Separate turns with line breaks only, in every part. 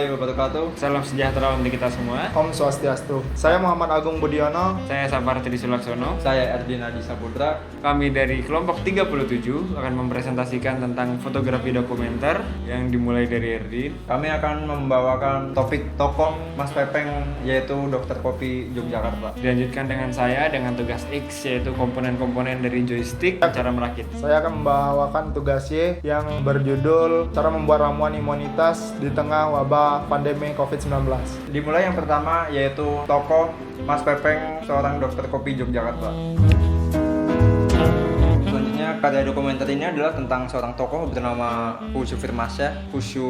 warahmatullahi wabarakatuh.
Salam sejahtera untuk kita semua.
Om Swastiastu. Saya Muhammad Agung Budiono.
Saya Sapardi Sulaksono.
Saya Erdin Adi Saputra.
Kami dari kelompok 37 akan mempresentasikan tentang fotografi dokumenter yang dimulai dari Erdin.
Kami akan membawakan topik tokoh Mas Pepeng, yaitu Dokter Kopi Yogyakarta.
Dilanjutkan dengan saya dengan tugas X, yaitu komponen-komponen dari joystick, cara merakit.
Saya akan membawakan tugas Y yang berjudul cara membuat ramuan imunitas di tengah wabah pandemi COVID-19.
Dimulai yang pertama yaitu tokoh Mas Pepeng, seorang dokter kopi Yogyakarta. Selanjutnya karya dokumenter ini adalah tentang seorang tokoh bernama Husyu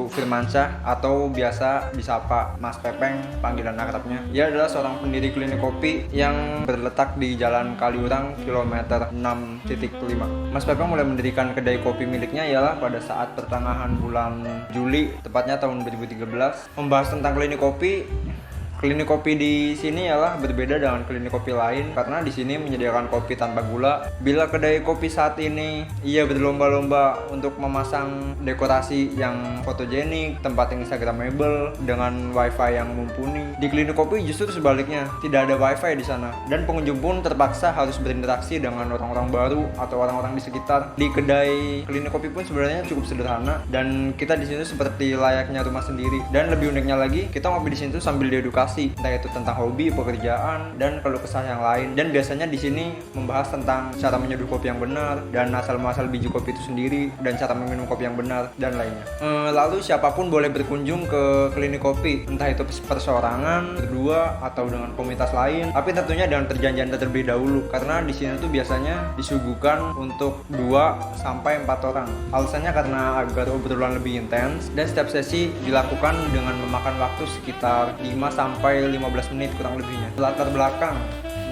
Firmansyah atau biasa disapa Mas Pepeng, panggilan akrabnya. Ia adalah seorang pendiri klinik kopi yang berletak di Jalan Kaliurang kilometer 6.5. Mas Pepeng mulai mendirikan kedai kopi miliknya ialah pada saat pertengahan bulan Juli, tepatnya tahun 2013. Membahas tentang klinik kopi. Klinik kopi di sini ialah berbeda dengan klinik kopi lain karena di sini menyediakan kopi tanpa gula. Bila kedai kopi saat ini ia berlomba-lomba untuk memasang dekorasi yang fotogenik, tempat instagramable dengan wifi yang mumpuni. Di klinik kopi justru sebaliknya, tidak ada wifi di sana dan pengunjung pun terpaksa harus berinteraksi dengan orang-orang baru atau orang-orang di sekitar. Di kedai klinik kopi pun sebenarnya cukup sederhana dan kita di sini seperti layaknya rumah sendiri. Dan lebih uniknya lagi, kita ngopi di sini tuh sambil diedukasi, entah itu tentang hobi, pekerjaan, dan keluh kesah yang lain. Dan biasanya di sini membahas tentang cara menyeduh kopi yang benar dan asal-muasal biji kopi itu sendiri dan cara meminum kopi yang benar dan lainnya. Lalu siapapun boleh berkunjung ke klinik kopi, entah itu perseorangan, berdua, atau dengan komunitas lain. Tapi tentunya dengan perjanjian terlebih dahulu karena di sini tuh biasanya disuguhkan untuk 2 sampai 4 orang. Alasannya karena agar obrolan lebih intens dan setiap sesi dilakukan dengan memakan waktu sekitar 5 sampai 15 menit kurang lebihnya. Latar belakang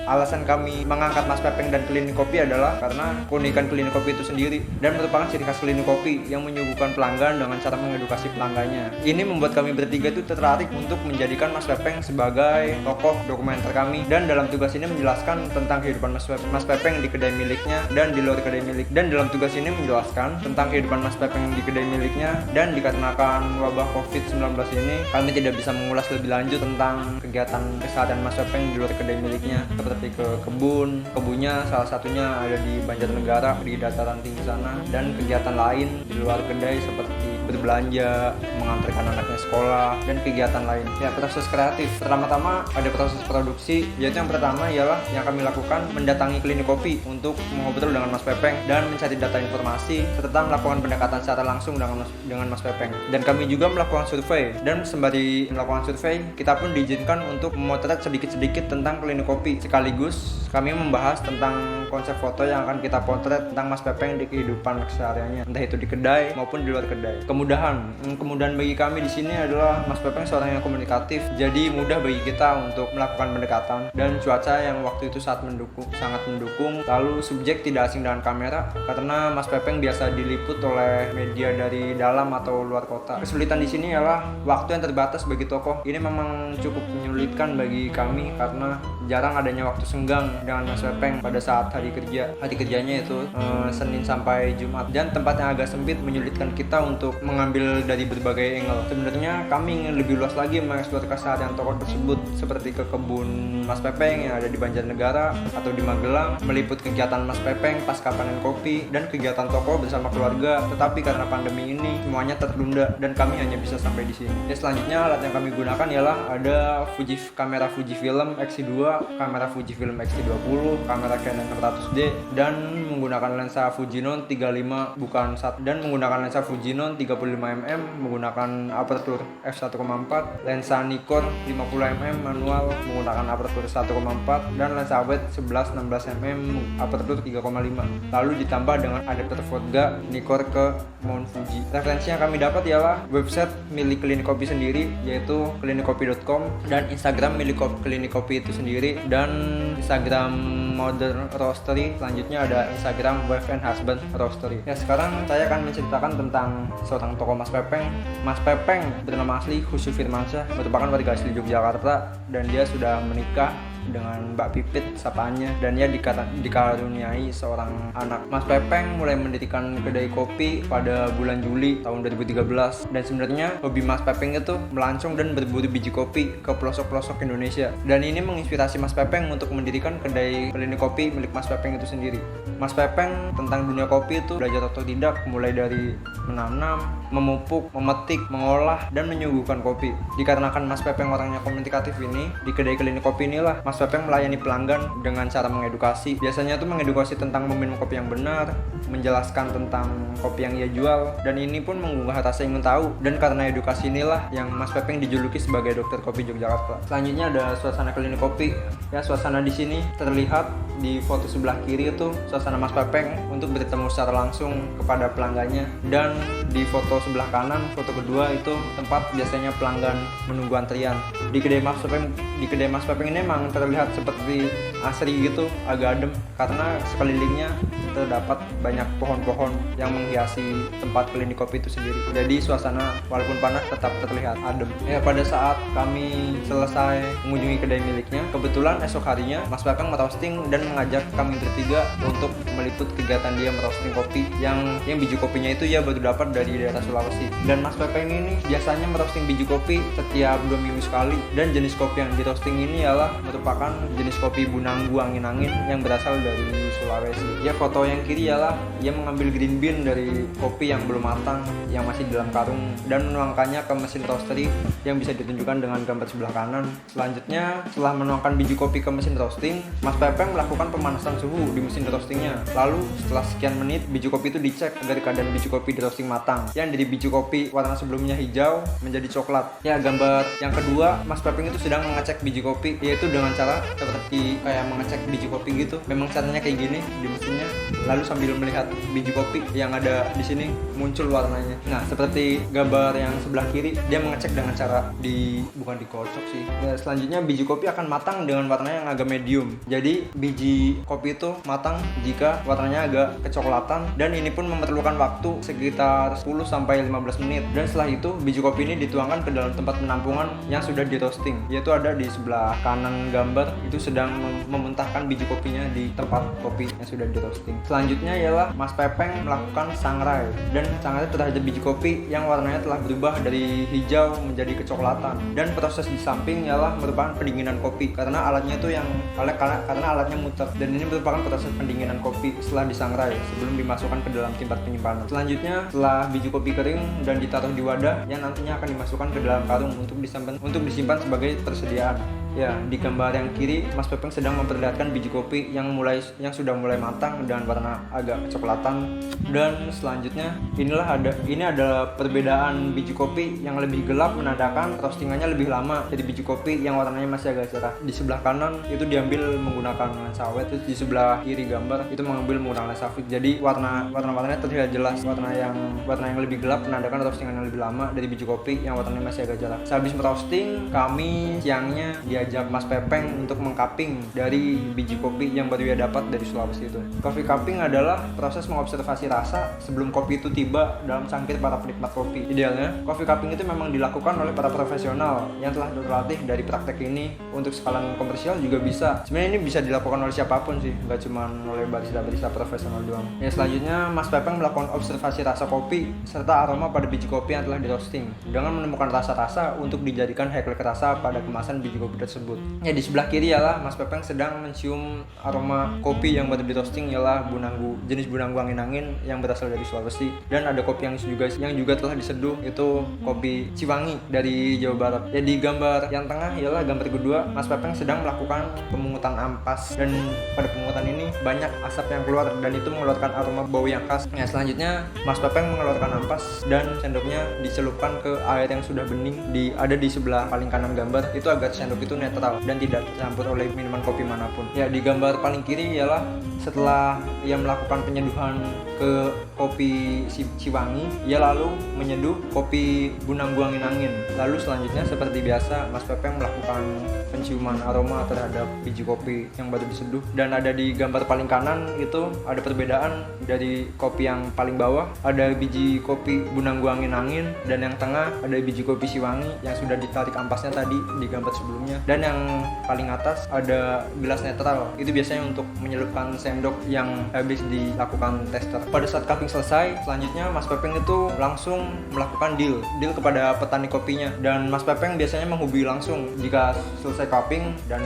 alasan kami mengangkat Mas Pepeng dan klinik kopi adalah karena keunikan klinik kopi itu sendiri dan merupakan ciri khas klinik kopi yang menyuguhkan pelanggan dengan cara mengedukasi pelanggannya. Ini membuat kami bertiga itu tertarik untuk menjadikan Mas Pepeng sebagai tokoh dokumenter kami, dan dalam tugas ini menjelaskan tentang kehidupan Mas Pepeng di kedai miliknya dan di luar kedai milik. Dan dalam tugas ini menjelaskan tentang kehidupan Mas Pepeng di kedai miliknya, dan dikarenakan wabah COVID-19 ini kami tidak bisa mengulas lebih lanjut tentang kegiatan keseharian Mas Pepeng di luar kedai miliknya, seperti ke kebunnya salah satunya ada di Banjarnegara di dataran tinggi sana, dan kegiatan lain di luar kedai seperti berbelanja, mengantarkan anaknya sekolah, dan kegiatan lain. Ya, proses kreatif. Pertama-tama ada proses produksi, yaitu yang pertama ialah yang kami lakukan mendatangi klinik kopi untuk mengobrol dengan Mas Pepeng dan mencari data informasi serta melakukan pendekatan secara langsung dengan Mas Pepeng. Dan kami juga melakukan survei, dan sembari melakukan survei kita pun diizinkan untuk memotret sedikit-sedikit tentang klinik kopi. Sekaligus kami membahas tentang konsep foto yang akan kita potret tentang Mas Pepeng di kehidupan kesehariannya, entah itu di kedai maupun di luar kedai. Kemudahan bagi kami di sini adalah Mas Pepeng seorang yang komunikatif, jadi mudah bagi kita untuk melakukan pendekatan, dan cuaca yang waktu itu sangat mendukung. Lalu subjek tidak asing dengan kamera karena Mas Pepeng biasa diliput oleh media dari dalam atau luar kota. Kesulitan di sini adalah waktu yang terbatas bagi tokoh. Ini memang cukup menyulitkan bagi kami karena jarang adanya waktu senggang dengan Mas Pepeng pada saat hari kerja. Hari kerjanya itu Senin sampai Jumat, dan tempat yang agak sempit menyulitkan kita untuk mengambil dari berbagai angle. Sebenarnya kami ingin lebih luas lagi mengeksplor keseharian tokoh tersebut, seperti ke kebun Mas Pepeng yang ada di Banjarnegara atau di Magelang, meliput kegiatan Mas Pepeng pasca panen kopi dan kegiatan tokoh bersama keluarga. Tetapi karena pandemi ini semuanya tertunda dan kami hanya bisa sampai di sini. Ya, selanjutnya alat yang kami gunakan ialah ada kamera Fujifilm X2, kamera Fujifilm X-T20, kamera Canon 600D, dan menggunakan lensa Fujinon 35 bukan 1, dan menggunakan lensa Fujinon 35mm menggunakan aperture f1.4, lensa Nikon 50mm manual menggunakan aperture 1.4, dan lensa awet 11-16mm aperture 3.5. Lalu ditambah dengan adapter Vodga Nikkor ke Mount Fuji. Referensi yang kami dapat ialah website milik klinik kopi sendiri, yaitu klinikkopi.com, dan Instagram milik klinik kopi itu sendiri, dan Instagram Modern Roastery. Selanjutnya ada Instagram Wife and Husband Roastery. Ya, sekarang saya akan menceritakan tentang seorang tokoh Mas Pepeng. Mas Pepeng bernama asli Husyu Firmansyah, merupakan warga asli Yogyakarta, dan dia sudah menikah dengan Mbak Pipit sapaannya, dan ia dikaruniai seorang anak. Mas Pepeng mulai mendirikan kedai kopi pada bulan Juli tahun 2013, dan sebenarnya hobi Mas Pepeng itu melancong dan berburu biji kopi ke pelosok-pelosok Indonesia, dan ini menginspirasi Mas Pepeng untuk mendirikan kedai klinik kopi milik Mas Pepeng itu sendiri. Mas Pepeng tentang dunia kopi itu belajar otodidak, mulai dari menanam, memupuk, memetik, mengolah, dan menyuguhkan kopi. Dikarenakan Mas Pepeng orangnya komunikatif ini, di kedai klinik kopi inilah Mas Pepeng melayani pelanggan dengan cara mengedukasi. Biasanya tuh mengedukasi tentang meminum kopi yang benar, menjelaskan tentang kopi yang ia jual, dan ini pun menggugah rasa ingin tahu. Dan karena edukasi inilah yang Mas Pepeng dijuluki sebagai dokter kopi Yogyakarta. Selanjutnya ada suasana klinik kopi. Ya, suasana di sini terlihat di foto sebelah kiri itu suasana Mas Pepeng untuk bertemu secara langsung kepada pelanggannya, dan di foto sebelah kanan, foto kedua itu tempat biasanya pelanggan menunggu antrian. Di kedai Mas Pepeng ini memang terlihat seperti asri gitu, agak adem karena sekelilingnya terdapat banyak pohon-pohon yang menghiasi tempat klinik kopi itu sendiri. Jadi suasana walaupun panas tetap terlihat adem. Ya, pada saat kami selesai mengunjungi kedai miliknya, kebetulan esok harinya Mas Pepeng merosting dan mengajak kami bertiga untuk meliput kegiatan dia merosting kopi yang biji kopinya itu ya baru dapat dari daerah Sulawesi. Dan Mas Pepeng ini biasanya merosting biji kopi setiap 2 minggu sekali, dan jenis kopi yang dirosting ini ialah merupakan jenis kopi Bunanggu angin-angin yang berasal dari Sulawesi. Ya, foto yang kiri ialah ia mengambil green bean dari kopi yang belum matang yang masih dalam karung dan menuangkannya ke mesin roastery yang bisa ditunjukkan dengan gambar sebelah kanan. Selanjutnya, setelah menuangkan biji kopi ke mesin roasting, Mas Pepeng melakukan pemanasan suhu di mesin roastingnya. Lalu setelah sekian menit, biji kopi itu dicek agar keadaan biji kopi di roasting matang. Yang dari biji kopi warna sebelumnya hijau menjadi coklat. Ya, gambar yang kedua, Mas Pepeng itu sedang mengecek biji kopi, yaitu dengan cara seperti kayak mengecek biji kopi gitu. Memang caranya kayak gini di mesinnya. Lalu sambil melihat biji kopi yang ada di sini muncul warnanya. Nah, seperti gambar yang sebelah kiri, dia mengecek dengan cara bukan dikocok sih. Ya, selanjutnya biji kopi akan matang dengan warnanya yang agak medium. Jadi biji kopi itu matang jika warnanya agak kecoklatan, dan ini pun memerlukan waktu sekitar 10-15 menit. Dan setelah itu biji kopi ini dituangkan ke dalam tempat penampungan yang sudah di roasting, yaitu ada di sebelah kanan gambar, itu sedang memuntahkan biji kopinya di tempat kopi yang sudah di roasting. Selanjutnya ialah Mas Pepeng melakukan sangrai, dan sangrai terhadap biji kopi yang warnanya telah berubah dari hijau menjadi kecoklatan. Dan proses di samping ialah merupakan pendinginan kopi karena alatnya itu karena alatnya muter, dan ini merupakan proses pendinginan kopi setelah disangrai sebelum dimasukkan ke dalam tempat penyimpanan. Selanjutnya, setelah biji kopi kering dan ditaruh di wadah yang nantinya akan dimasukkan ke dalam karung untuk disimpan sebagai persediaan. Ya, di gambar yang kiri Mas Pepeng sedang memperlihatkan biji kopi yang sudah mulai matang dengan warna agak kecoklatan. Dan selanjutnya ini adalah perbedaan biji kopi yang lebih gelap menandakan roastingannya lebih lama dari biji kopi yang warnanya masih agak cerah. Di sebelah kanan itu diambil menggunakan lensa awet, terus di sebelah kiri gambar itu mengambil menggunakan lensa fix. Jadi warna-warnanya terlihat jelas. Warna yang lebih gelap menandakan roastingan yang lebih lama dari biji kopi yang warnanya masih agak cerah. Sehabis merosting, kami siangnya diajak Mas Pepeng untuk mengcupping dari biji kopi yang baru ia dapat dari Sulawesi itu. Coffee cupping adalah proses mengobservasi rasa sebelum kopi itu tiba dalam cangkir para penikmat kopi. Idealnya, coffee cupping itu memang dilakukan oleh para profesional yang telah berlatih dari praktek ini. Untuk skala komersial juga bisa. Sebenarnya ini bisa dilakukan oleh siapapun sih, nggak cuma oleh barista profesional doang. Ya, selanjutnya Mas Pepeng melakukan observasi rasa kopi serta aroma pada biji kopi yang telah di roasting dengan menemukan rasa-rasa untuk dijadikan hackle rasa pada kemasan biji kopi tersebut. Ya, di sebelah kiri ialah Mas Pepeng sedang mencium aroma kopi yang baru di roasting, ialah jenis Bunanggu angin-angin yang berasal dari Sulawesi. Dan ada kopi yang juga telah diseduh, itu kopi Ciwangi dari Jawa Barat. Ya, di gambar yang tengah ialah gambar kedua, Mas Pepeng sedang melakukan pemungutan ampas, dan pada pemungutan ini banyak asap yang keluar dan itu mengeluarkan aroma bau yang khas. Ya, selanjutnya Mas Pepeng mengeluarkan ampas dan sendoknya dicelupkan ke air yang sudah bening ada di sebelah paling kanan gambar, itu agar sendok itu netral dan tidak tercampur oleh minuman kopi manapun. Ya, di gambar paling kiri ialah setelah ia melakukan penyeduhan ke kopi Ciwangi, ia lalu menyeduh kopi Bunanggu angin-angin. Lalu selanjutnya seperti biasa Mas Pepeng melakukan penciuman aroma terhadap biji kopi yang baru diseduh. Dan ada di gambar paling kanan itu ada perbedaan dari kopi yang paling bawah, ada biji kopi Bunanggu angin-angin, dan yang tengah ada biji kopi Ciwangi yang sudah ditarik ampasnya tadi di gambar sebelumnya. Dan yang paling atas ada gelas netral, itu biasanya untuk menyelupkan sendok yang habis dilakukan tester. Pada saat cupping selesai, selanjutnya Mas Pepeng itu langsung melakukan deal kepada petani kopinya, dan Mas Pepeng biasanya menghubungi langsung jika selesai cupping dan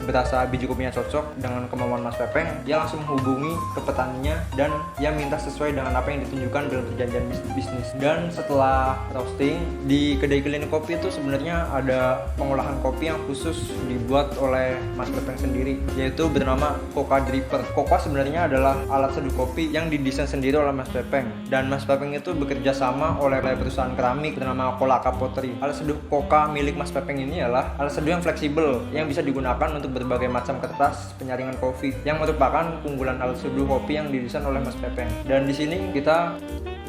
berasa biji kopinya cocok dengan kemauan Mas Pepeng, dia langsung menghubungi ke petaninya dan dia minta sesuai dengan apa yang ditunjukkan dalam perjanjian bisnis. Dan setelah roasting di kedai klinik kopi itu sebenarnya ada pengolahan kopi yang khusus dibuat oleh Mas Pepeng sendiri, yaitu bernama Coca Dripper. Coca sebenarnya adalah alat seduh kopi yang didesain sendiri oleh Mas Pepeng, dan Mas Pepeng itu bekerja sama oleh perusahaan keramik bernama Kolaka Pottery. Alat seduh Coca milik Mas Pepeng ini adalah alat seduh yang fleksibel yang bisa digunakan untuk berbagai macam kertas penyaringan kopi, yang merupakan keunggulan alat seduh kopi yang didesain oleh Mas Pepeng. Dan di sini kita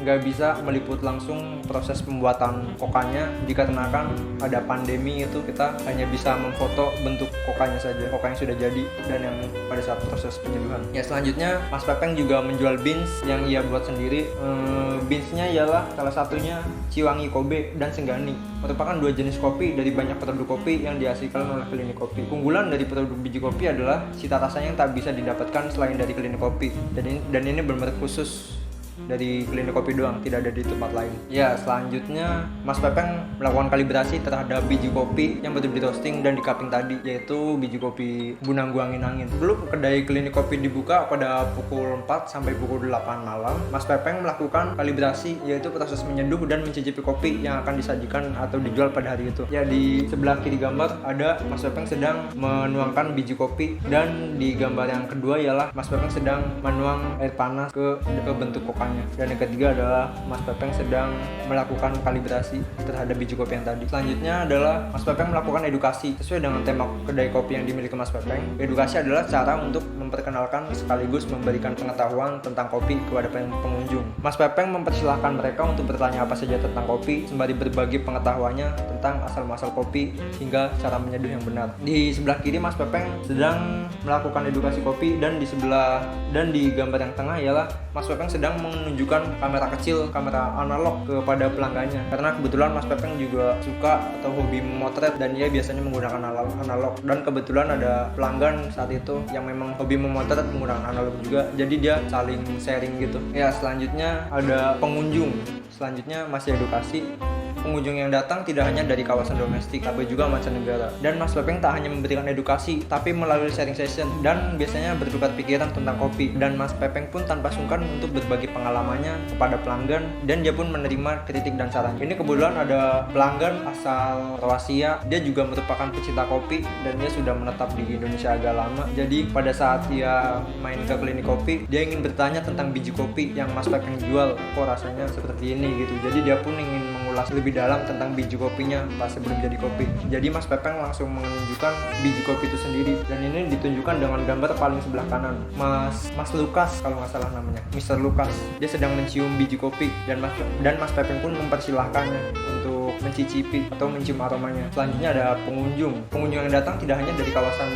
nggak bisa meliput langsung proses pembuatan kokanya dikarenakan ada pandemi, itu kita hanya bisa memfoto bentuk kokanya saja, koka yang sudah jadi dan yang pada saat proses penyeduhan. Ya, selanjutnya Mas Pepeng juga menjual beans yang ia buat sendiri. Beansnya ialah salah satunya Ciwangi Kobe dan Senggani, merupakan dua jenis kopi dari banyak produk kopi yang dihasilkan oleh klinik kopi. Keunggulan dari produk biji kopi adalah cita rasanya yang tak bisa didapatkan selain dari klinik kopi, dan ini benar-benar khusus dari klinik kopi doang, tidak ada di tempat lain. Ya, selanjutnya Mas Pepeng melakukan kalibrasi terhadap biji kopi yang baru di roasting dan di cupping tadi, yaitu biji kopi Bunanggu Angin-Angin. Sebelum kedai klinik kopi dibuka pada pukul 4 sampai pukul 8 malam, Mas Pepeng melakukan kalibrasi, yaitu proses menyeduh dan mencicipi kopi yang akan disajikan atau dijual pada hari itu. Ya, di sebelah kiri gambar ada Mas Pepeng sedang menuangkan biji kopi, dan di gambar yang kedua ialah Mas Pepeng sedang menuang air panas ke bentuk kokanya. Dan yang ketiga adalah Mas Pepeng sedang melakukan kalibrasi terhadap biji kopi yang tadi. Selanjutnya adalah Mas Pepeng melakukan edukasi sesuai dengan tema kedai kopi yang dimiliki Mas Pepeng. Edukasi adalah cara untuk memperkenalkan sekaligus memberikan pengetahuan tentang kopi kepada pengunjung. Mas Pepeng mempersilahkan mereka untuk bertanya apa saja tentang kopi sembari berbagi pengetahuannya tentang asal-muasal kopi hingga cara menyeduh yang benar. Di sebelah kiri Mas Pepeng sedang melakukan edukasi kopi, dan di gambar yang tengah ialah Mas Pepeng sedang menunjukkan kamera kecil, kamera analog kepada pelanggannya, karena kebetulan Mas Pepeng juga suka atau hobi memotret dan dia biasanya menggunakan analog, dan kebetulan ada pelanggan saat itu yang memang hobi memotret menggunakan analog juga, jadi dia saling sharing gitu. Ya, selanjutnya ada pengunjung. Selanjutnya masih edukasi. Pengunjung yang datang tidak hanya dari kawasan domestik, tapi juga mancanegara. Dan Mas Pepeng tak hanya memberikan edukasi, tapi melalui sharing session dan biasanya bertukar pikiran tentang kopi. Dan Mas Pepeng pun tanpa sungkan untuk berbagi pengalamannya kepada pelanggan, dan dia pun menerima kritik dan saran. Ini kebetulan ada pelanggan asal Kroasia, dia juga merupakan pecinta kopi dan dia sudah menetap di Indonesia agak lama. Jadi pada saat dia main ke klinik kopi, dia ingin bertanya tentang biji kopi yang Mas Pepeng jual, kok rasanya seperti ini gitu. Jadi dia pun ingin mengulas lebih dalam tentang biji kopinya pas sebelum jadi kopi. Jadi Mas Pepeng langsung menunjukkan biji kopi itu sendiri, dan ini ditunjukkan dengan gambar paling sebelah kanan. Mas Lukas kalau nggak salah namanya, Mr. Lukas. Dia sedang mencium biji kopi, dan Mas Pepeng pun mempersilahkannya untuk mencicipi atau mencium aromanya. Selanjutnya ada pengunjung. Pengunjung yang datang tidak hanya dari kawasan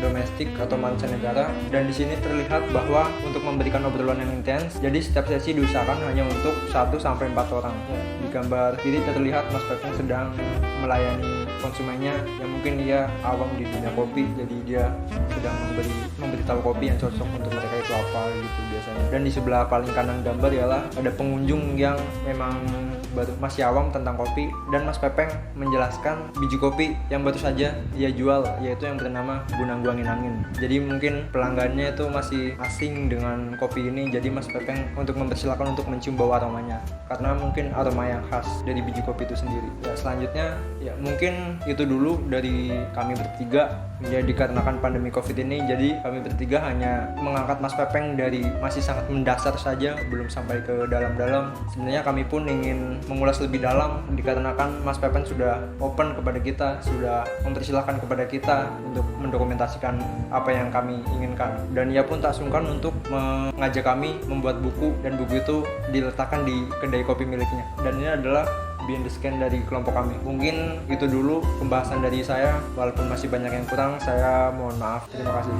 domestik atau mancanegara, dan di sini terlihat bahwa untuk memberikan obrolan yang intens, jadi setiap sesi diusahakan hanya untuk 1 sampai 4 orang. Ya, di gambar kiri terlihat Mas Pepeng sedang melayani konsumennya yang mungkin dia awam di dunia kopi, jadi dia sedang memberitahu kopi yang cocok untuk mereka itu apa gitu biasanya. Dan di sebelah paling kanan gambar ialah ada pengunjung yang memang baru masih awam tentang kopi, dan Mas Pepeng menjelaskan biji kopi yang baru saja dia jual, yaitu yang bernama Bunanggu Angin-Angin. Jadi mungkin pelanggannya itu masih asing dengan kopi ini, jadi Mas Pepeng untuk mempersilahkan untuk mencium bau aromanya, karena mungkin aroma yang khas dari biji kopi itu sendiri. Ya, selanjutnya ya mungkin itu dulu dari kami bertiga. Ya, dikarenakan pandemi Covid ini, jadi kami bertiga hanya mengangkat Mas Pepeng dari masih sangat mendasar saja, belum sampai ke dalam-dalam. Sebenarnya kami pun ingin mengulas lebih dalam, dikarenakan Mas Pepeng sudah open kepada kita, sudah mempersilahkan kepada kita untuk mendokumentasikan apa yang kami inginkan. Dan ia pun tak sungkan untuk mengajak kami membuat buku, dan buku itu diletakkan di kedai kopi miliknya. Dan ini adalah behind the scan dari kelompok kami. Mungkin itu dulu pembahasan dari saya, walaupun masih banyak yang kurang, saya mohon maaf. Terima kasih.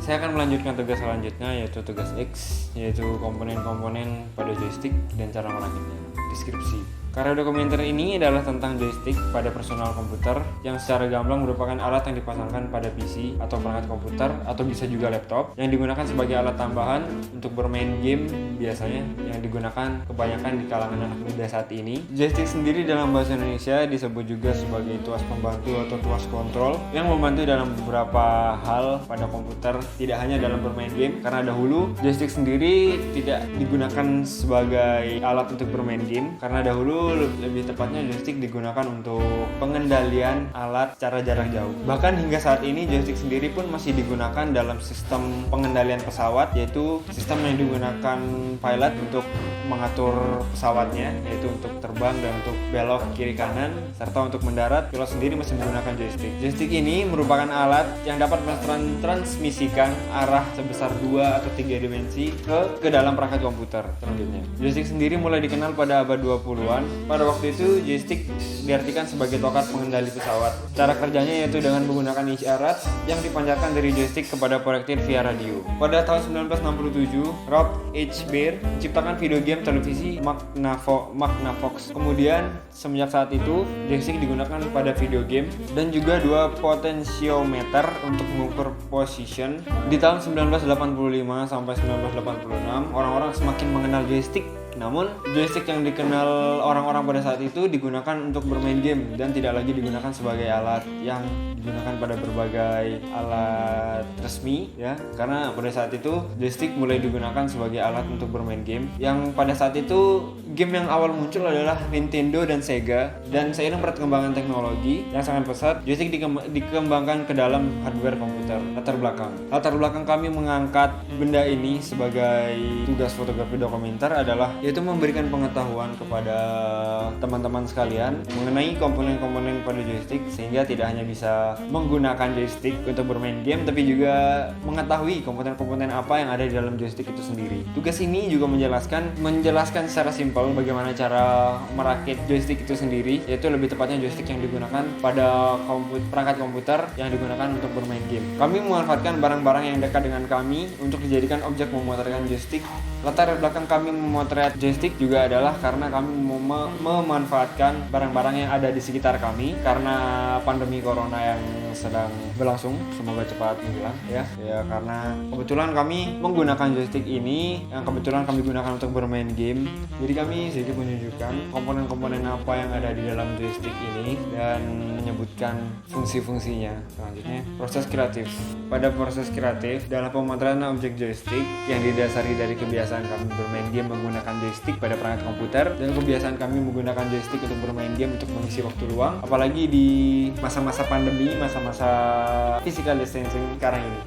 Saya akan melanjutkan tugas selanjutnya, yaitu tugas X, yaitu komponen-komponen pada joystick dan cara merakitnya. Deskripsi. Karya dokumenter ini adalah tentang joystick pada personal komputer yang secara gamblang merupakan alat yang dipasangkan pada PC atau perangkat komputer atau bisa juga laptop yang digunakan sebagai alat tambahan untuk bermain game, biasanya yang digunakan kebanyakan di kalangan anak muda saat ini. Joystick sendiri dalam bahasa Indonesia disebut juga sebagai tuas pembantu atau tuas kontrol yang membantu dalam beberapa hal pada komputer, tidak hanya dalam bermain game, karena dahulu joystick sendiri tidak digunakan sebagai alat untuk bermain game, karena dahulu lebih tepatnya joystick digunakan untuk pengendalian alat secara jarak jauh. Bahkan hingga saat ini joystick sendiri pun masih digunakan dalam sistem pengendalian pesawat, yaitu sistem yang digunakan pilot untuk mengatur pesawatnya, yaitu untuk terbang dan untuk belok kiri kanan, serta untuk mendarat pilot sendiri masih menggunakan joystick. Joystick ini merupakan alat yang dapat mentransmisikan arah sebesar 2 atau 3 dimensi ke dalam perangkat komputer. Selanjutnya, joystick sendiri mulai dikenal pada abad 20-an. Pada waktu itu joystick diartikan sebagai tongkat pengendali pesawat. Cara kerjanya yaitu dengan menggunakan isyarat yang dipancarkan dari joystick kepada proyektil via radio. Pada tahun 1967, Ralph H. Baer menciptakan video game televisi Magnavox. Kemudian semenjak saat itu joystick digunakan pada video game dan juga 2 potentiometer untuk mengukur position. Di tahun 1985 sampai 1986, orang-orang semakin mengenal joystick. Namun, joystick yang dikenal orang-orang pada saat itu digunakan untuk bermain game dan tidak lagi digunakan sebagai alat yang digunakan pada berbagai alat resmi, ya. Karena pada saat itu joystick mulai digunakan sebagai alat untuk bermain game. Yang pada saat itu game yang awal muncul adalah Nintendo dan Sega, dan seiring perkembangan teknologi yang sangat pesat, joystick dikembangkan ke dalam hardware komputer. Latar belakang kami mengangkat benda ini sebagai tugas fotografi dokumenter adalah yaitu memberikan pengetahuan kepada teman-teman sekalian mengenai komponen-komponen pada joystick, sehingga tidak hanya bisa menggunakan joystick untuk bermain game, tapi juga mengetahui komponen-komponen apa yang ada di dalam joystick itu sendiri. Tugas ini juga menjelaskan secara simpel bagaimana cara merakit joystick itu sendiri, yaitu lebih tepatnya joystick yang digunakan pada perangkat komputer yang digunakan untuk bermain game. Kami memanfaatkan barang-barang yang dekat dengan kami untuk dijadikan objek memotretkan joystick. Latar belakang kami memotret joystick juga adalah karena kami memanfaatkan barang-barang yang ada di sekitar kami karena pandemi corona yang sedang berlangsung, semoga cepat menghilang, ya karena kebetulan kami menggunakan joystick ini yang kebetulan kami gunakan untuk bermain game. Jadi kami sedikit menunjukkan komponen-komponen apa yang ada di dalam joystick ini dan menyebutkan fungsi-fungsinya. Selanjutnya, proses kreatif. Pada proses kreatif dalam pemotretan objek joystick yang didasari dari kebiasaan kami bermain game menggunakan joystick pada perangkat komputer dan kebiasaan kami menggunakan joystick untuk bermain game untuk mengisi waktu luang, apalagi di masa-masa pandemi, masa-masa physical distancing sekarang ini.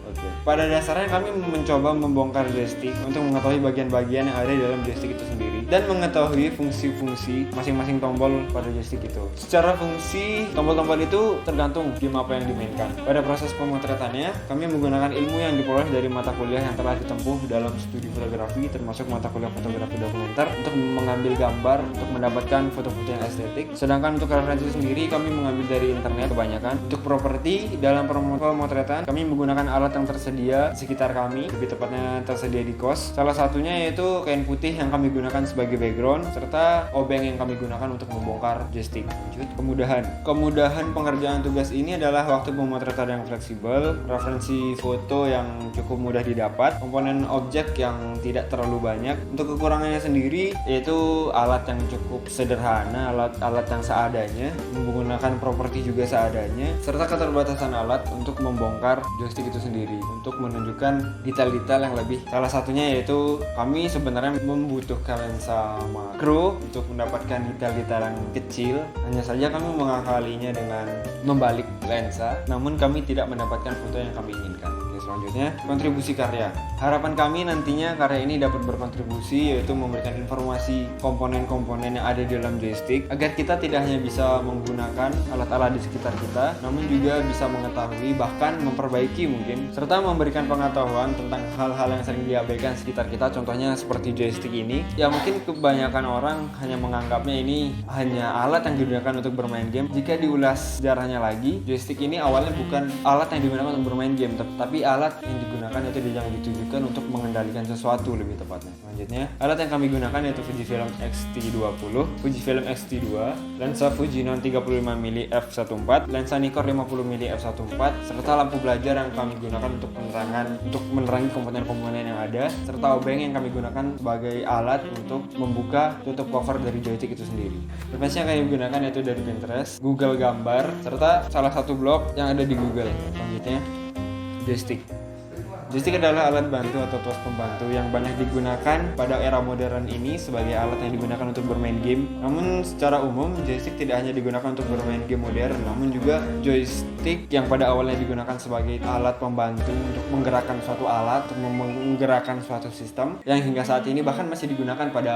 Pada dasarnya kami mencoba membongkar joystick untuk mengetahui bagian-bagian yang ada di dalam joystick itu sendiri dan mengetahui fungsi-fungsi masing-masing tombol pada joystick itu. Secara fungsi, tombol-tombol itu tergantung game apa yang dimainkan. Pada proses pemotretannya, kami menggunakan ilmu yang diperoleh dari mata kuliah yang telah ditempuh dalam studi fotografi, termasuk mata kuliah fotografi dokumenter, untuk mengambil gambar untuk mendapatkan foto-foto yang estetik. Sedangkan untuk referensi sendiri kami mengambil dari internet kebanyakan. Untuk properti dalam pemotretan, kami menggunakan alat yang tersedia di sekitar kami, lebih tepatnya tersedia di kos. Salah satunya yaitu kain putih yang kami gunakan sebagai background serta obeng yang kami gunakan untuk membongkar joystick. Kemudahan pengerjaan tugas ini adalah waktu pemotretan yang fleksibel, referensi foto yang cukup mudah didapat, komponen objek yang tidak terlalu banyak. Untuk kekurangannya sendiri yaitu alat yang cukup sederhana, alat yang seadanya, menggunakan properti juga seadanya, serta keterbatasan alat untuk membongkar joystick itu sendiri untuk menunjukkan detail-detail yang lebih. Salah satunya yaitu kami sebenarnya membutuhkan lensa makro untuk mendapatkan detail-detail yang kecil. Hanya saja kami mengakalinya dengan membalik lensa, namun kami tidak mendapatkan foto yang kami inginkan. Selanjutnya, kontribusi karya. Harapan kami nantinya karya ini dapat berkontribusi, yaitu memberikan informasi komponen-komponen yang ada di dalam joystick agar kita tidak hanya bisa menggunakan alat-alat di sekitar kita, namun juga bisa mengetahui, bahkan memperbaiki mungkin, serta memberikan pengetahuan tentang hal-hal yang sering diabaikan sekitar kita. Contohnya seperti joystick ini, ya mungkin kebanyakan orang hanya menganggapnya ini hanya alat yang digunakan untuk bermain game. Jika diulas sejarahnya lagi, joystick ini awalnya bukan alat yang digunakan untuk bermain game, tapi alat yang digunakan gunakan yaitu yang ditujukan untuk mengendalikan sesuatu lebih tepatnya. Selanjutnya, alat yang kami gunakan yaitu Fujifilm X-T20, Fujifilm X-T2, lensa Fujinon 35mm f1.4, lensa Nikkor 50mm f1.4, serta lampu belajar yang kami gunakan untuk menerangi komponen-komponen yang ada, serta obeng yang kami gunakan sebagai alat untuk membuka tutup cover dari joystick itu sendiri. Referensi yang kami gunakan yaitu dari Pinterest, Google Gambar, serta salah satu blog yang ada di Google. Selanjutnya, joystick. Joystick adalah alat bantu atau tools pembantu yang banyak digunakan pada era modern ini sebagai alat yang digunakan untuk bermain game. Namun secara umum, joystick tidak hanya digunakan untuk bermain game modern, namun juga joystick yang pada awalnya digunakan sebagai alat pembantu untuk menggerakkan suatu alat, untuk menggerakkan suatu sistem, yang hingga saat ini bahkan masih digunakan pada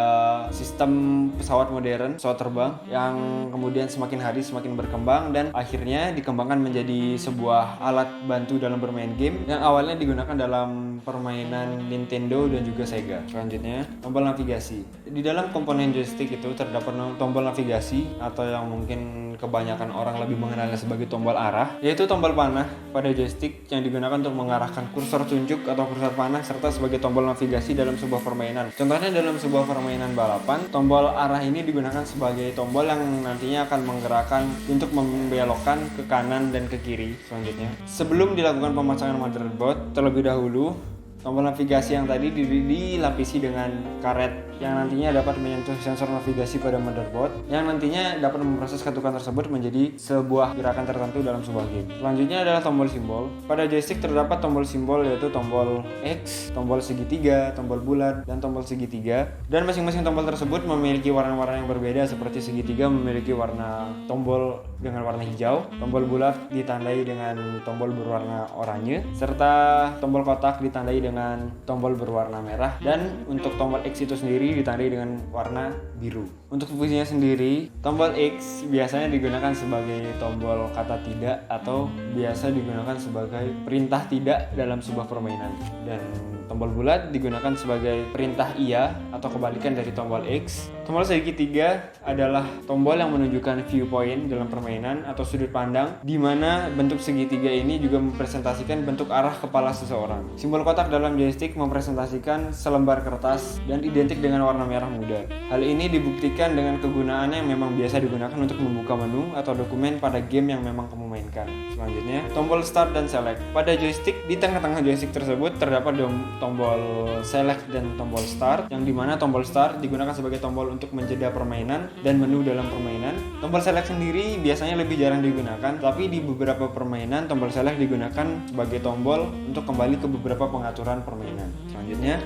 sistem pesawat modern, pesawat terbang, yang kemudian semakin hari semakin berkembang dan akhirnya dikembangkan menjadi sebuah alat bantu dalam bermain game yang awalnya digunakan dalam permainan Nintendo dan juga Sega. Selanjutnya, tombol navigasi. Di dalam komponen joystick itu terdapat tombol navigasi atau yang mungkin kebanyakan orang lebih mengenalnya sebagai tombol arah, yaitu tombol panah pada joystick yang digunakan untuk mengarahkan kursor tunjuk atau kursor panah serta sebagai tombol navigasi dalam sebuah permainan. Contohnya dalam sebuah permainan balapan, tombol arah ini digunakan sebagai tombol yang nantinya akan menggerakkan untuk membelokkan ke kanan dan ke kiri. Selanjutnya, sebelum dilakukan pemasangan motherboard, terlebih dahulu tombol navigasi yang tadi dilapisi dengan karet yang nantinya dapat menyentuh sensor navigasi pada motherboard yang nantinya dapat memproses ketukan tersebut menjadi sebuah gerakan tertentu dalam sebuah game. Selanjutnya adalah tombol simbol. Pada joystick terdapat tombol simbol yaitu tombol X, tombol segitiga, tombol bulat, dan tombol segitiga. Dan masing-masing tombol tersebut memiliki warna-warna yang berbeda seperti segitiga memiliki warna tombol dengan warna hijau, tombol bulat ditandai dengan tombol berwarna oranye, serta tombol kotak ditandai dengan tombol berwarna merah, dan untuk tombol X itu sendiri ditandai dengan warna biru. Untuk fungsinya sendiri, tombol X biasanya digunakan sebagai tombol kata tidak atau biasa digunakan sebagai perintah tidak dalam sebuah permainan. Dan tombol bulat digunakan sebagai perintah iya atau kebalikan dari tombol X. Tombol segitiga adalah tombol yang menunjukkan viewpoint dalam permainan atau sudut pandang, di mana bentuk segitiga ini juga mempresentasikan bentuk arah kepala seseorang. Simbol kotak dalam joystick mempresentasikan selembar kertas dan identik dengan warna merah muda. Hal ini dibuktikan dengan kegunaannya yang memang biasa digunakan untuk membuka menu atau dokumen pada game yang memang kamu mainkan. Selanjutnya, tombol start dan select. Pada joystick, di tengah-tengah joystick tersebut terdapat tombol select dan tombol start, yang dimana tombol start digunakan sebagai tombol untuk menjeda permainan dan menu dalam permainan. Tombol select sendiri biasanya lebih jarang digunakan, tapi di beberapa permainan tombol select digunakan sebagai tombol untuk kembali ke beberapa pengaturan permainan.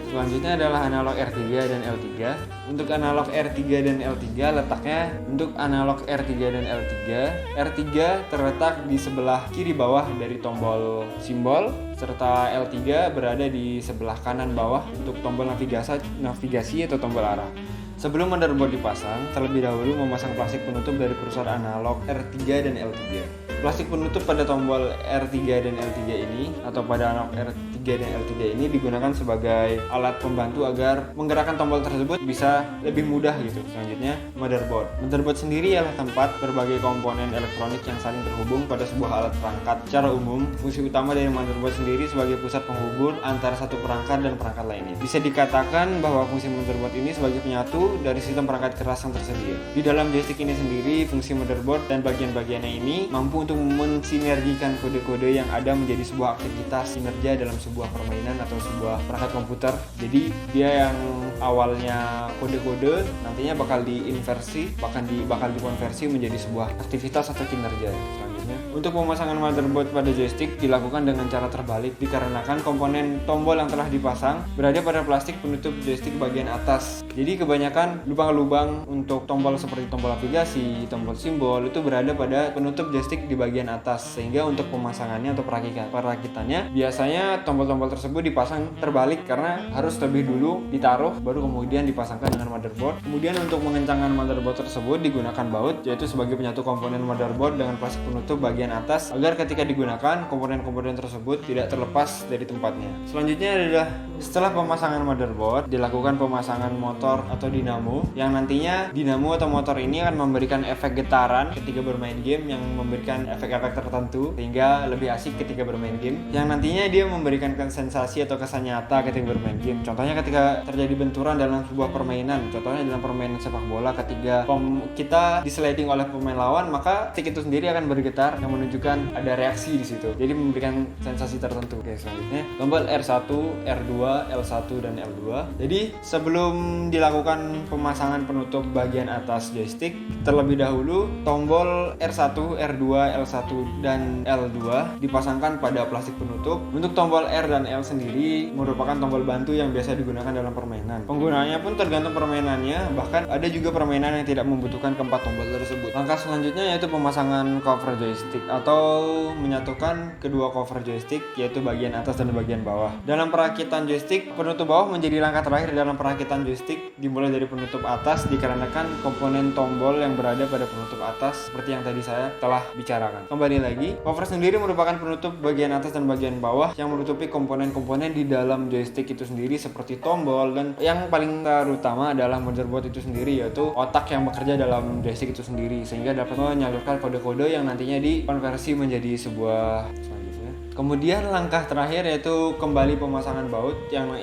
Selanjutnya adalah analog R3 dan L3. Untuk analog R3 dan L3 letaknya untuk analog R3 dan L3. R3 terletak di sebelah kiri bawah dari tombol simbol, serta L3 berada di sebelah kanan bawah untuk tombol navigasi atau tombol arah. Sebelum motherboard dipasang, terlebih dahulu memasang plastik penutup dari kursor analog R3 dan L3. Plastik penutup pada tombol R3 dan L3 ini atau pada analog R3 dan L3 ini digunakan sebagai alat pembantu agar menggerakkan tombol tersebut bisa lebih mudah gitu. Selanjutnya, motherboard. Motherboard sendiri adalah tempat berbagai komponen elektronik yang saling terhubung pada sebuah alat perangkat. Secara umum, fungsi utama dari motherboard sendiri sebagai pusat penghubung antara satu perangkat dan perangkat lainnya. Bisa dikatakan bahwa fungsi motherboard ini sebagai penyatu dari sistem perangkat keras yang tersedia. Di dalam joystick ini sendiri, fungsi motherboard dan bagian-bagiannya ini mampu untuk mensinergikan kode-kode yang ada menjadi sebuah aktivitas kinerja dalam sebuah permainan atau sebuah perangkat komputer. Jadi dia yang awalnya kode-kode nantinya bakal diinversi, bakal dikonversi menjadi sebuah aktivitas atau kinerja. Selanjutnya, untuk pemasangan motherboard pada joystick dilakukan dengan cara terbalik dikarenakan komponen tombol yang telah dipasang berada pada plastik penutup joystick bagian atas. Jadi kebanyakan lubang-lubang untuk tombol seperti tombol navigasi, tombol simbol itu berada pada penutup joystick di bagian atas, sehingga untuk pemasangannya atau perakitannya biasanya tombol-tombol tersebut dipasang terbalik karena harus lebih dulu ditaruh baru kemudian dipasangkan dengan motherboard. Kemudian untuk mengencangkan motherboard tersebut digunakan baut, yaitu sebagai penyatu komponen motherboard dengan plastik penutup penutup bagian atas agar ketika digunakan komponen-komponen tersebut tidak terlepas dari tempatnya. Selanjutnya adalah setelah pemasangan motherboard dilakukan pemasangan motor atau dinamo, yang nantinya dinamo atau motor ini akan memberikan efek getaran ketika bermain game, yang memberikan efek-efek tertentu sehingga lebih asik ketika bermain game, yang nantinya dia memberikan sensasi atau kesan nyata ketika bermain game. Contohnya ketika terjadi benturan dalam sebuah permainan, contohnya dalam permainan sepak bola, ketika kita disliding oleh pemain lawan, maka stick itu sendiri akan bergetar yang menunjukkan ada reaksi di situ. Jadi memberikan sensasi tertentu. Oke, selanjutnya tombol R1, R2, L1 dan L2. Jadi sebelum dilakukan pemasangan penutup bagian atas joystick, terlebih dahulu tombol R1, R2, L1 dan L2 dipasangkan pada plastik penutup. Untuk tombol R dan L sendiri merupakan tombol bantu yang biasa digunakan dalam permainan. Penggunaannya pun tergantung permainannya, bahkan ada juga permainan yang tidak membutuhkan keempat tombol tersebut. Langkah selanjutnya yaitu pemasangan cover joystick atau menyatukan kedua cover joystick, yaitu bagian atas dan bagian bawah. Dalam perakitan joystick, penutup bawah menjadi langkah terakhir dalam perakitan joystick, dimulai dari penutup atas dikarenakan komponen tombol yang berada pada penutup atas seperti yang tadi saya telah bicarakan. Kembali lagi, cover sendiri merupakan penutup bagian atas dan bagian bawah yang menutupi komponen-komponen di dalam joystick itu sendiri seperti tombol, dan yang paling terutama adalah motherboard itu sendiri, yaitu otak yang bekerja dalam joystick itu sendiri sehingga dapat menyalurkan kode-kode yang nantinya dikonversi menjadi sebuah. Kemudian langkah terakhir yaitu kembali pemasangan baut yang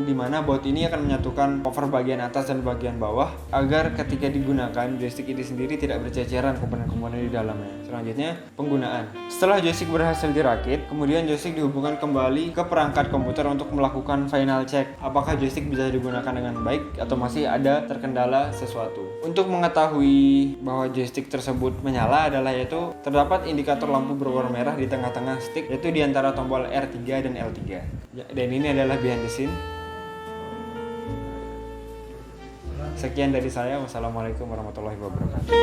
dimana baut ini akan menyatukan cover bagian atas dan bagian bawah agar ketika digunakan joystick ini sendiri tidak berceceran komponen-komponen di dalamnya. Selanjutnya penggunaan. Setelah joystick berhasil dirakit, kemudian joystick dihubungkan kembali ke perangkat komputer untuk melakukan final check apakah joystick bisa digunakan dengan baik atau masih ada terkendala sesuatu. Untuk mengetahui bahwa joystick tersebut menyala adalah yaitu terdapat indikator lampu berwarna merah di tengah-tengah stick, yaitu di antara tombol R3 dan L3. Dan ini adalah behind the scene. Sekian dari saya. Wassalamualaikum warahmatullahi wabarakatuh.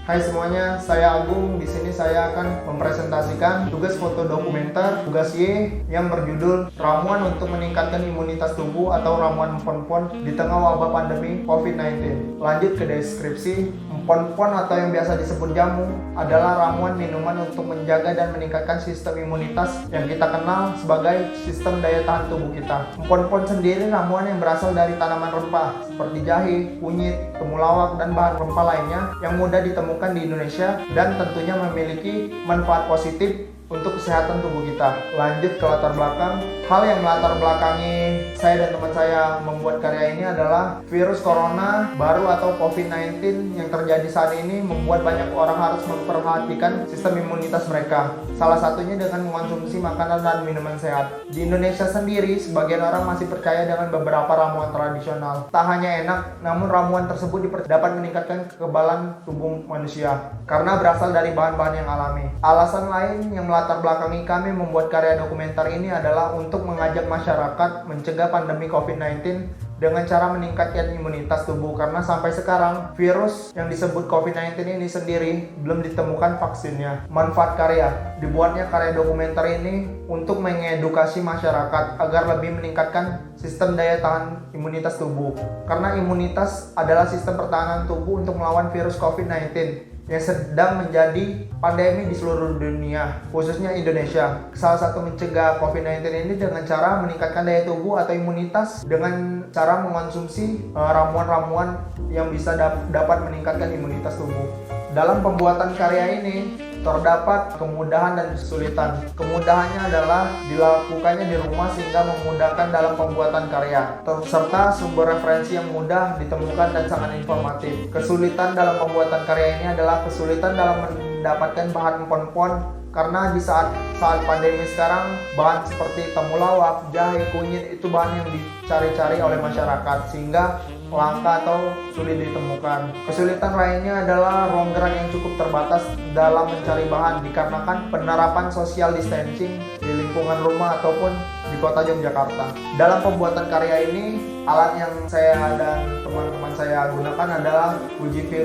Hai semuanya, saya Agung. Di sini saya akan mempresentasikan tugas foto dokumenter tugas Y yang berjudul Ramuan untuk Meningkatkan Imunitas Tubuh atau Ramuan Empon-Pon di Tengah Wabah Pandemi COVID-19. Lanjut ke deskripsi. Empon-pon atau yang biasa disebut jamu adalah ramuan minuman untuk menjaga dan meningkatkan sistem imunitas yang kita kenal sebagai sistem daya tahan tubuh kita. Empon-pon sendiri ramuan yang berasal dari tanaman rempah seperti jahe, kunyit, temulawak, dan bahan rempah lainnya yang mudah ditemukan di Indonesia dan tentunya memiliki manfaat positif untuk kesehatan tubuh kita. Lanjut ke latar belakang. Hal yang melatar belakangi saya dan teman saya membuat karya ini adalah virus corona baru atau COVID-19 yang terjadi saat ini membuat banyak orang harus memperhatikan sistem imunitas mereka. Salah satunya dengan mengonsumsi makanan dan minuman sehat. Di Indonesia sendiri, sebagian orang masih percaya dengan beberapa ramuan tradisional. Tak hanya enak, namun ramuan tersebut dapat meningkatkan kekebalan tubuh manusia karena berasal dari bahan-bahan yang alami. Alasan lain yang melatar belakangi kami membuat karya dokumenter ini adalah untuk mengajak masyarakat mencegah pandemi COVID-19 dengan cara meningkatkan imunitas tubuh, karena sampai sekarang virus yang disebut COVID-19 ini sendiri belum ditemukan vaksinnya. Manfaat karya. Dibuatnya karya dokumenter ini untuk mengedukasi masyarakat agar lebih meningkatkan sistem daya tahan imunitas tubuh, karena imunitas adalah sistem pertahanan tubuh untuk melawan virus COVID-19 yang sedang menjadi pandemi di seluruh dunia, khususnya Indonesia. Salah satu mencegah COVID-19 ini dengan cara meningkatkan daya tubuh atau imunitas dengan cara mengonsumsi ramuan-ramuan yang bisa dapat meningkatkan imunitas tubuh. Dalam pembuatan karya ini terdapat kemudahan dan kesulitan. Kemudahannya adalah dilakukannya di rumah sehingga memudahkan dalam pembuatan karya, serta sumber referensi yang mudah ditemukan dan sangat informatif. Kesulitan dalam pembuatan karya ini adalah kesulitan dalam mendapatkan bahan empon-pon, karena di saat pandemi sekarang bahan seperti temulawak, jahe, kunyit itu bahan yang dicari-cari oleh masyarakat sehingga langka atau sulit ditemukan. Kesulitan lainnya adalah ruang gerak yang cukup terbatas dalam mencari bahan dikarenakan penerapan social distancing di lingkungan rumah ataupun di kota Yogyakarta. Dalam pembuatan karya ini, alat yang saya dan teman-teman saya gunakan adalah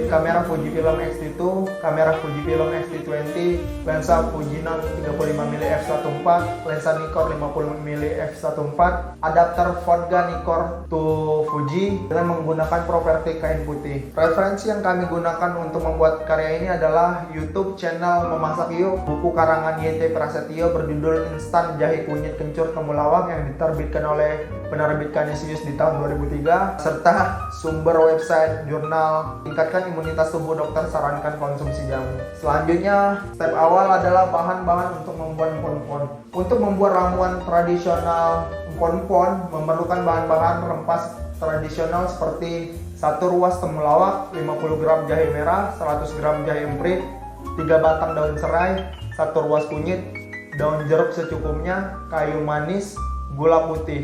kamera Fujifilm X-T2, kamera Fujifilm X-T20, lensa Fujinon 35mm f1.4, lensa Nikkor 50mm f1.4, adapter Vodga Nikkor to Fuji dengan menggunakan properti kain putih. Referensi yang kami gunakan untuk membuat karya ini adalah YouTube channel Memasak Yuk, buku karangan YT Prasetyo berjudul Instan Jahe Kunyit Kencur Temulawak yang diterbitkan oleh penerbit Kanisius di tahun 2003, serta sumber website jurnal Tingkatkan Imunitas Tubuh Dokter Sarankan Konsumsi Jamu. Selanjutnya, step awal adalah bahan-bahan untuk membuat empon-empon. Untuk membuat ramuan tradisional empon-empon memerlukan bahan-bahan rempas tradisional seperti 1 ruas temulawak, 50 gram jahe merah, 100 gram jahe emprit, 3 batang daun serai, 1 ruas kunyit, daun jeruk secukupnya, kayu manis, gula putih.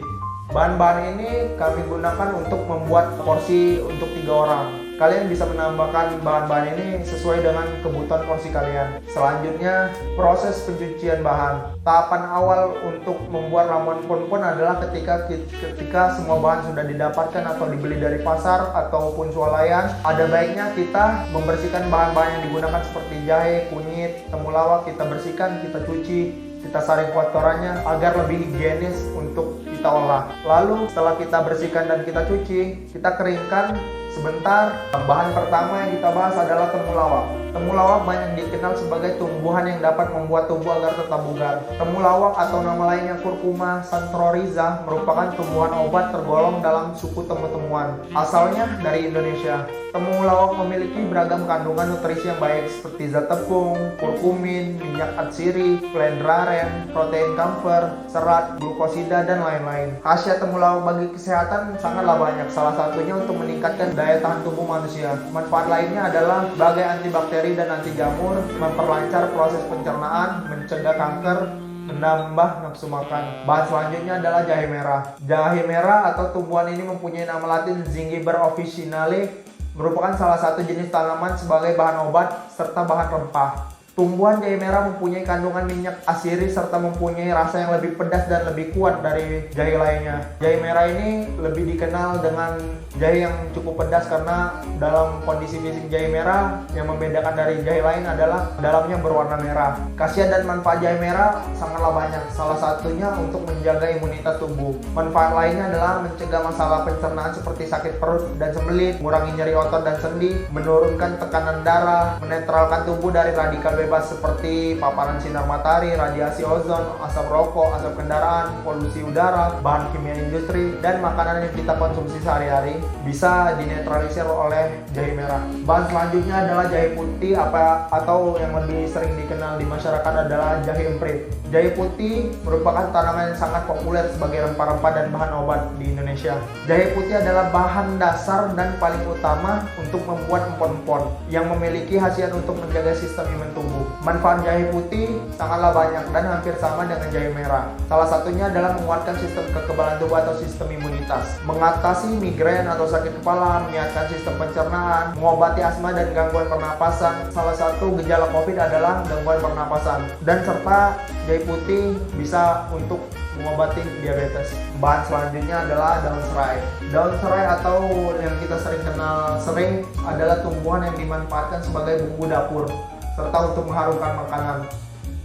Bahan-bahan ini kami gunakan untuk membuat porsi untuk 3 orang. Kalian bisa menambahkan bahan-bahan ini sesuai dengan kebutuhan porsi kalian. Selanjutnya, proses pencucian bahan. Tahapan awal untuk membuat ramuan empon-empon adalah ketika semua bahan sudah didapatkan atau dibeli dari pasar ataupun swalayan, ada baiknya kita membersihkan bahan-bahan yang digunakan seperti jahe, kunyit, temulawak. Kita bersihkan, kita cuci, kita saring kotorannya agar lebih higienis untuk kita olah. Lalu setelah kita bersihkan dan kita cuci, kita keringkan sebentar. Bahan pertama yang kita bahas adalah temulawak. Temulawak banyak dikenal sebagai tumbuhan yang dapat membuat tubuh agar tetap bugar. Temulawak atau nama lainnya Curcuma santorrhiza merupakan tumbuhan obat tergolong dalam suku temu-temuan. Asalnya dari Indonesia. Temulawak memiliki beragam kandungan nutrisi yang baik seperti zat tepung, kurkumin, minyak atsiri, fendraren, protein kamfer, serat, glukosida, dan lain-lain. Khasiat temulawak bagi kesehatan sangatlah banyak. Salah satunya untuk meningkatkan daya tahan tubuh manusia. Manfaat lainnya adalah sebagai antibakteri dan anti jamur, memperlancar proses pencernaan, mencegah kanker, menambah nafsu makan. Bahan selanjutnya adalah jahe merah. Jahe merah atau tumbuhan ini mempunyai nama latin Zingiber officinale, merupakan salah satu jenis tanaman sebagai bahan obat serta bahan rempah. Tumbuhan jahe merah mempunyai kandungan minyak asiri serta mempunyai rasa yang lebih pedas dan lebih kuat dari jahe lainnya. Jahe merah ini lebih dikenal dengan jahe yang cukup pedas karena dalam kondisi fisik jahe merah yang membedakan dari jahe lain adalah dalamnya berwarna merah. Khasiat dan manfaat jahe merah sangatlah banyak. Salah satunya untuk menjaga imunitas tubuh. Manfaat lainnya adalah mencegah masalah pencernaan seperti sakit perut dan sembelit, mengurangi nyeri otot dan sendi, menurunkan tekanan darah, menetralkan tubuh dari radikal bebas seperti paparan sinar matahari, radiasi ozon, asap rokok, asap kendaraan, polusi udara, bahan kimia industri, dan makanan yang kita konsumsi sehari-hari bisa dinetralisir oleh jahe merah. Bahan selanjutnya adalah jahe putih atau yang lebih sering dikenal di masyarakat adalah jahe emprit. Jahe putih merupakan tanaman yang sangat populer sebagai rempah-rempah dan bahan obat di Indonesia. Jahe putih adalah bahan dasar dan paling utama untuk membuat empon-empon yang memiliki khasiat untuk menjaga sistem imun tubuh. Manfaat jahe putih sangatlah banyak dan hampir sama dengan jahe merah. Salah satunya adalah menguatkan sistem kekebalan tubuh atau sistem imunitas, mengatasi migrain atau sakit kepala, menyehatkan sistem pencernaan, mengobati asma dan gangguan pernapasan. Salah satu gejala COVID adalah gangguan pernapasan, dan serta jahe putih bisa untuk mengobati diabetes. Bahan selanjutnya adalah daun serai. Daun serai atau yang kita sering kenal serai adalah tumbuhan yang dimanfaatkan sebagai bumbu dapur serta untuk mengharumkan makanan.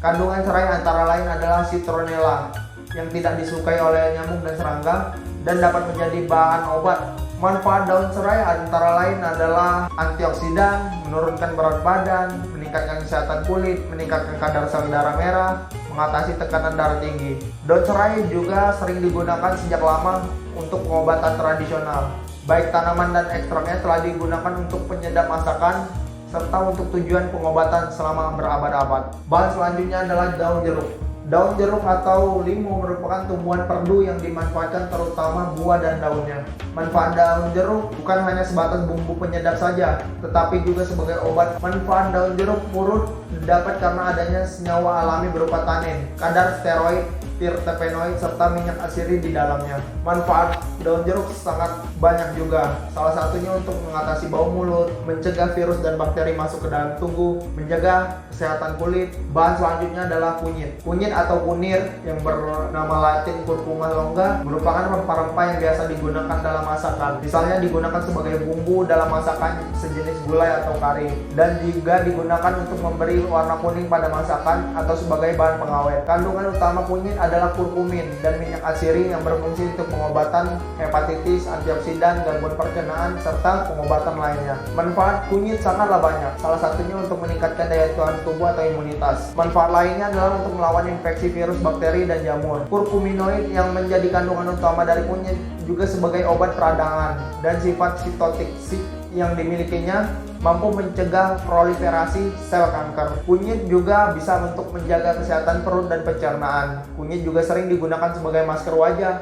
Kandungan serai antara lain adalah citronella yang tidak disukai oleh nyamuk dan serangga dan dapat menjadi bahan obat. Manfaat daun serai antara lain adalah antioksidan, menurunkan berat badan, meningkatkan kesehatan kulit, meningkatkan kadar sel darah merah, mengatasi tekanan darah tinggi. Daun serai juga sering digunakan sejak lama untuk pengobatan tradisional. Baik tanaman dan ekstraknya telah digunakan untuk penyedap masakan serta untuk tujuan pengobatan selama berabad-abad. Bahan selanjutnya adalah daun jeruk. Daun jeruk atau limu merupakan tumbuhan perdu yang dimanfaatkan terutama buah dan daunnya. Manfaat daun jeruk bukan hanya sebatas bumbu penyedap saja, tetapi juga sebagai obat. Manfaat daun jeruk purut didapat karena adanya senyawa alami berupa tanin, kadar steroid, terpenoid serta minyak asiri di dalamnya. Manfaat daun jeruk sangat banyak juga. Salah satunya untuk mengatasi bau mulut, mencegah virus dan bakteri masuk ke dalam tubuh, menjaga kesehatan kulit. Bahan selanjutnya adalah kunyit. Kunyit atau kunir yang bernama Latin Curcuma longa merupakan rempah-rempah yang biasa digunakan dalam masakan. Misalnya digunakan sebagai bumbu dalam masakan sejenis gulai atau kari, dan juga digunakan untuk memberi warna kuning pada masakan atau sebagai bahan pengawet. Kandungan utama kunyit adalah kurkumin dan minyak asiri yang berfungsi untuk pengobatan hepatitis, antioksidan, gangguan pencernaan, serta pengobatan lainnya. Manfaat kunyit sangatlah banyak, salah satunya untuk meningkatkan daya tahan tubuh atau imunitas. Manfaat lainnya adalah untuk melawan infeksi virus, bakteri, dan jamur. Kurkuminoid yang menjadi kandungan utama dari kunyit juga sebagai obat peradangan, dan sifat sitotoksik yang dimilikinya mampu mencegah proliferasi sel kanker. Kunyit juga bisa untuk menjaga kesehatan perut dan pencernaan. Kunyit juga sering digunakan sebagai masker wajah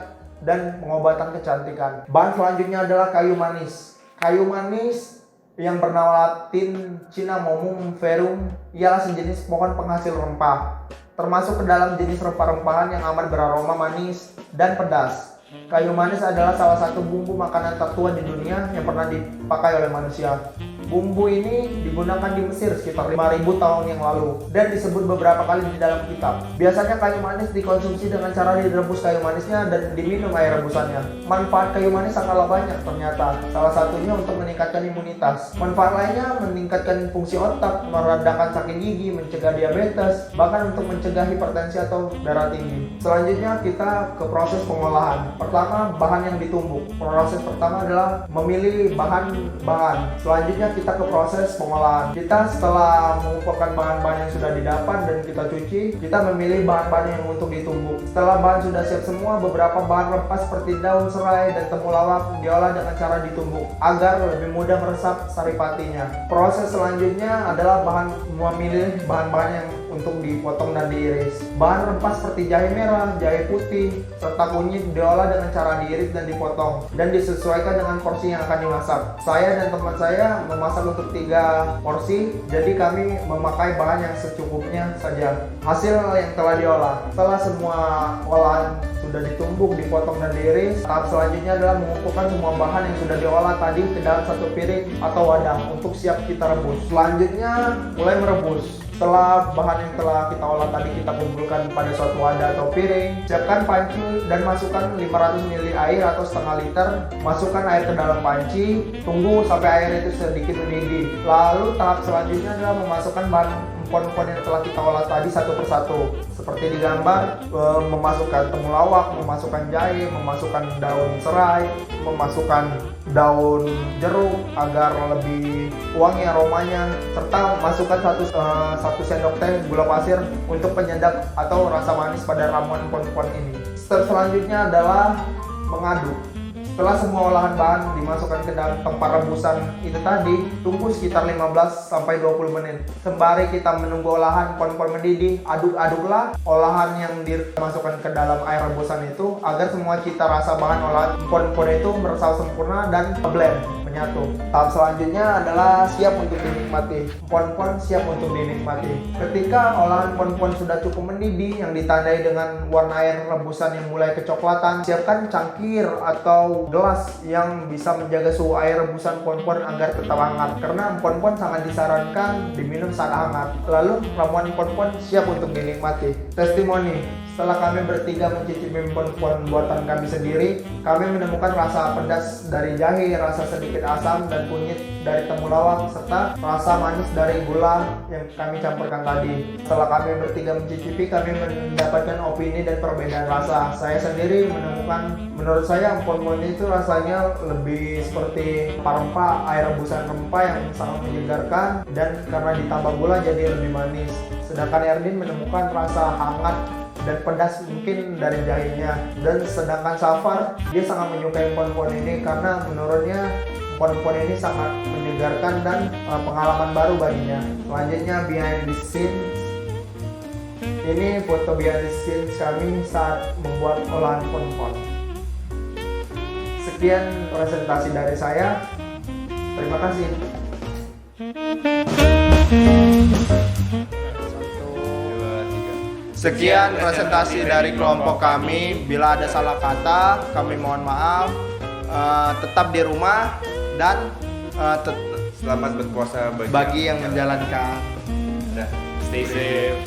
dan pengobatan kecantikan. Bahan selanjutnya adalah kayu manis. Kayu manis yang bernama Latin Cinnamomum verum ialah sejenis pohon penghasil rempah, termasuk ke dalam jenis rempah-rempahan yang amat beraroma manis dan pedas. Kayu manis adalah salah satu bumbu makanan tertua di dunia yang pernah dipakai oleh manusia. Bumbu ini digunakan di Mesir sekitar 5.000 tahun yang lalu dan disebut beberapa kali di dalam kitab. Biasanya kayu manis dikonsumsi dengan cara direbus kayu manisnya dan diminum air rebusannya. Manfaat kayu manis sangatlah banyak ternyata. Salah satunya untuk meningkatkan imunitas. Manfaat lainnya meningkatkan fungsi otak, meredakan sakit gigi, mencegah diabetes, bahkan untuk mencegah hipertensi atau darah tinggi. Selanjutnya kita ke proses pengolahan. Pertama, bahan yang ditumbuk. Proses pertama adalah memilih bahan-bahan. Selanjutnya kita ke proses pengolahan. Kita setelah mengumpulkan bahan-bahan yang sudah didapat dan kita cuci, kita memilih bahan-bahan yang untuk ditumbuk. Setelah bahan sudah siap semua, beberapa bahan rempah seperti daun serai dan temulawak diolah dengan cara ditumbuk agar lebih mudah meresap saripatinya. Proses selanjutnya adalah memilih bahan-bahan yang untuk dipotong dan diiris. Bahan rempah seperti jahe merah, jahe putih, serta kunyit diolah dengan cara diiris dan dipotong dan disesuaikan dengan porsi yang akan dimasak. Saya dan teman saya memasak untuk 3 porsi, jadi kami memakai bahan yang secukupnya saja. Hasil yang telah diolah. Setelah semua olahan sudah ditumbuk, dipotong dan diiris, tahap selanjutnya adalah mengumpulkan semua bahan yang sudah diolah tadi ke dalam satu piring atau wadah untuk siap kita rebus. Selanjutnya mulai merebus. Setelah bahan yang telah kita olah tadi kita kumpulkan pada suatu wadah atau piring, siapkan panci dan masukkan 500 ml air atau setengah liter. Masukkan air ke dalam panci, tunggu sampai air itu sedikit mendidih. Lalu tahap selanjutnya adalah memasukkan bahan empon-empon yang telah kita olah tadi satu persatu. Seperti di gambar, memasukkan temulawak, memasukkan jahe, memasukkan daun serai, memasukkan daun jeruk agar lebih wangi aromanya, serta masukkan satu sendok teh gula pasir untuk penyedap atau rasa manis pada ramuan empon-empon ini. Step selanjutnya adalah mengaduk. Setelah semua olahan bahan dimasukkan ke dalam tempat rebusan itu tadi, tunggu sekitar 15-20 menit. Sembari kita menunggu olahan empon-empon mendidih, aduk-aduklah olahan yang dimasukkan ke dalam air rebusan itu agar semua cita rasa bahan olahan empon-empon itu meresap sempurna dan blend menyatu. Tahap selanjutnya adalah siap untuk dinikmati. Empon-empon siap untuk dinikmati. Ketika olahan empon-empon sudah cukup mendidih yang ditandai dengan warna air rebusan yang mulai kecoklatan, siapkan cangkir atau gelas yang bisa menjaga suhu air rebusan empon-empon agar tetap hangat, karena empon-empon sangat disarankan diminum saat hangat. Lalu ramuan empon-empon siap untuk dinikmati. Testimoni: setelah kami bertiga mencicipi empon-empon buatan kami sendiri, kami menemukan rasa pedas dari jahe, rasa sedikit asam dan kunyit dari temulawak, serta rasa manis dari gula yang kami campurkan tadi. Setelah kami bertiga mencicipi, kami mendapatkan opini dan perbedaan rasa. Saya sendiri menemukan, menurut saya empon-empon itu rasanya lebih seperti rempah, air rebusan rempah yang sangat menyegarkan, dan karena ditambah gula jadi lebih manis. Sedangkan Erdin menemukan rasa hangat dan pedas mungkin dari jahenya. Dan sedangkan Safar, dia sangat menyukai empon-empon ini karena menurutnya empon-empon ini sangat menyegarkan dan pengalaman baru baginya. Selanjutnya behind the scenes. Ini foto behind the scenes kami saat membuat olahan empon-empon. Sekian presentasi dari saya. Terima kasih. Sekian presentasi dari kelompok kami. Bila ada salah kata, kami mohon maaf. Tetap di rumah dan
Selamat berpuasa
bagi yang menjalankan.
Udah.
Stay safe.